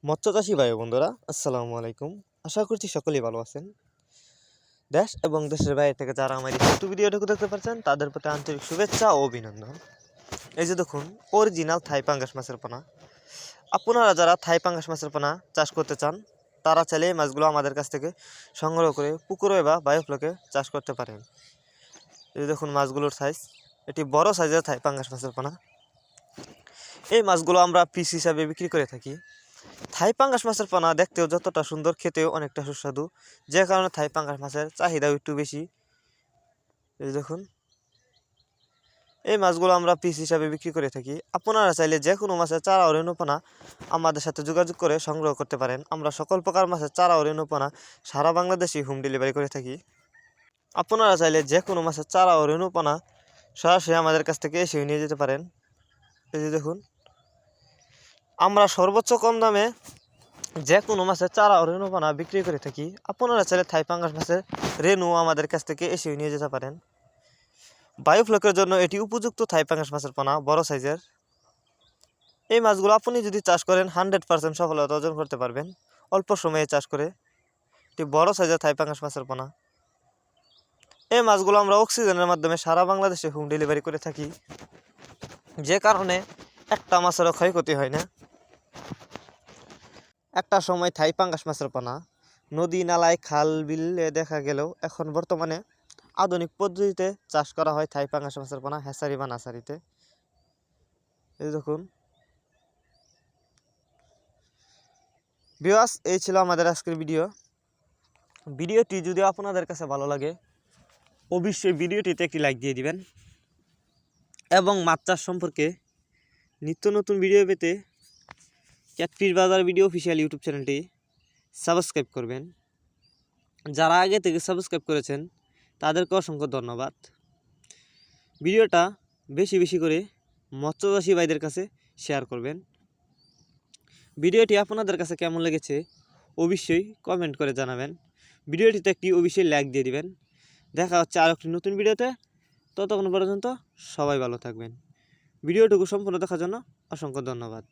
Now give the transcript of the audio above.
মৎস্যচাষী ভাই বন্ধুরা আসসালামু আলাইকুম। আশা করছি সকলেই ভালো আছেন। দেশ এবং দেশের বাইরে থেকে যারা আমার ইউটিউব ভিডিওটুকু দেখতে পাচ্ছেন তাদের প্রতি আন্তরিক শুভেচ্ছা ও অভিনন্দন। এই যে দেখুন, অরিজিনাল থাই পাঙ্গাস মাছের পোনা। আপনারা যারা থাই পাঙ্গাস মাছের পোনা চাষ করতে চান তারা চাইলে এই মাছগুলো আমাদের কাছ থেকে সংগ্রহ করে পুকুরে বা বায়োফ্লকে চাষ করতে পারেন। এই যে দেখুন মাছগুলোর সাইজ, এটি বড় সাইজের থাই পাঙ্গাস মাছের পোনা। এই মাছগুলো আমরা পিস হিসাবে বিক্রি করে থাকি। থাই পাঙ্গাস মাছের পোনা দেখতেও যতটা সুন্দর, খেতেও অনেকটা সুস্বাদু, যে কারণে থাই পাঙ্গাস মাছের চাহিদাও একটু বেশি। এই দেখুন, এই মাছগুলো আমরা পিস হিসাবে বিক্রি করে থাকি। আপনারা চাইলে যে কোনো মাছের চারা ও রেণুপোনা আমাদের সাথে যোগাযোগ করে সংগ্রহ করতে পারেন। আমরা সকল প্রকার মাছের চারা ও রেণুপোনা সারা বাংলাদেশে হোম ডেলিভারি করে থাকি। আপনারা চাইলে যে কোনো মাছের চারা ও রেণুপোনা সরাসরি আমাদের কাছ থেকে এসে নিয়ে যেতে পারেন। এই যে দেখুন, আমরা সর্বোচ্চ কম দামে যে কোনো মাছের চারা ও রেণুপোনা বিক্রি করে থাকি। আপনারা চাইলে থাই পাঙ্গাস মাছের রেণু আমাদের কাছ থেকে এসে নিয়ে যেতে পারেন। বায়োফ্লকের জন্য এটি উপযুক্ত থাই পাঙ্গাস মাছের পোনা, বড় সাইজের। এই মাছগুলো আপনি যদি চাষ করেন 100% সফলতা অর্জন করতে পারবেন অল্প সময়ে চাষ করে। এটি বড় সাইজের থাই পাঙ্গাস মাছের পোনা। এই মাছগুলো আমরা অক্সিজেনের মাধ্যমে সারা বাংলাদেশে হোম ডেলিভারি করে থাকি, যে কারণে একটা মাছেরও ক্ষয়ক্ষতি হয় না। একটা সময় থাই পাঙ্গাস মাছের পোনা নদী নালায় খাল বিলে দেখা গেলেও এখন বর্তমানে আধুনিক পদ্ধতিতে চাষ করা হয় থাই পাঙ্গাস মাছের পোনা হ্যাচারি বা নার্সারিতে। এই দেখুন ভিউয়ার্স, এই ছিল আমাদের আজকের ভিডিওটি যদি আপনাদের কাছে ভালো লাগে অবশ্যই ভিডিওটিতে একটি লাইক দিয়ে দিবেন এবং মাছ চাষ সম্পর্কে নিত্য নতুন ভিডিও পেতে ক্যাটফিশ বাজার ভিডিও অফিসিয়াল ইউটিউব চ্যানেলটি সাবস্ক্রাইব করবেন। যারা আগে থেকে সাবস্ক্রাইব করেছেন তাদেরকে অসংখ্য ধন্যবাদ। ভিডিওটা বেশি বেশি করে মৎস্যচাষী ভাইদের কাছে শেয়ার করবেন। ভিডিওটি আপনাদের কাছে কেমন লেগেছে অবশ্যই কমেন্ট করে জানাবেন। ভিডিওটিতে একটি অবশ্যই লাইক দিয়ে দিবেন। দেখা হচ্ছে আর একটি নতুন ভিডিওতে। ততক্ষণ পর্যন্ত সবাই ভালো থাকবেন। ভিডিওটুকু সম্পূর্ণ দেখার জন্য অসংখ্য ধন্যবাদ।